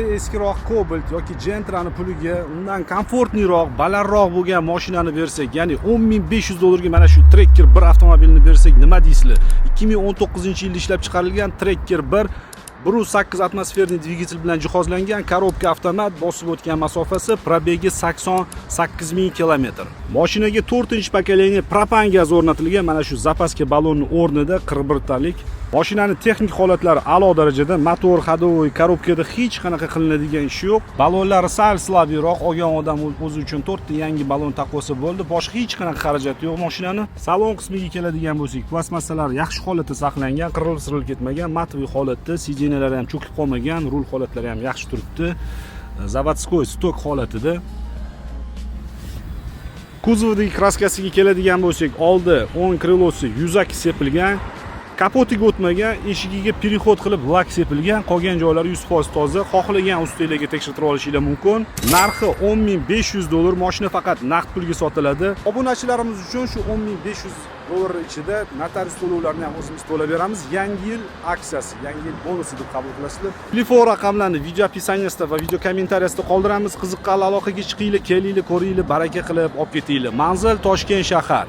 Eskiroq Cobalt yoki Gentra'ni puliga undan komfortliroq, balandroq bo'lgan mashinani bersak, ya'ni 10.500 dollarga mana shu Tracker 1 avtomobilni bersak, nima deysizlar? 2019-yilda ishlab chiqarilgan Tracker 1 1.8 atmosferli dvigatel bilan jihozlangan, korobka avtomat, bosib o'tgan masofasi, probegi 88.000 kilometr. Mashinaga 4-pokoleniya propan gaz o'rnatilgan, mana shu zapaska ballonning o'rnida 41 talik. Mashinaning texnik holatlari a'lo darajada, motor, ходовой, korobkada hech qanaqa qilinadigan ish yo'q. Ballonlari sal slabiyroq, olgan odam o'zi uchun 4 ta yangi ballon taqosa bo'ldi. Boshqa hech qanaqa xarajat yo'q mashinani. Salon qismiga keladigan bo'lsak, plastmassalar yaxshi holatda saqlangan, qirilib ketmagan, matviy holatda, sidinalari ham cho'kib qolmagan, rul holatlari ham yaxshi turibdi. Zavodskoy stok holatida. Kuzovdagi kraskasiga keladigan bo'lsak, oldi o'ng krilosi yuzaki sepilgan. Kapotiga o'tmagan, eshigiga perеход qilib lak sepilgan, qolgan joylari 100% toza. Xohlagan ustunlarga tekshirtirib olishingiz mumkin. Narxi 10.500 dollar, mashina faqat naqd pulga sotiladi. Obunachilarimiz uchun shu 10.500 dollar ichida notarius to'lovlarini ham o'zimiz to'lab beramiz. Yangi yil aksiyasi, yangi yil bonusi deb qabul qilasizlar. Telefon raqamlarini video opisaniyasida va video kommentariyasida qoldiramiz. Qiziqqan aloqaga chiqinglar, kelinglar, ko'ringlar, baraka qilib olib ketinglar. Manzil Toshkent shahar.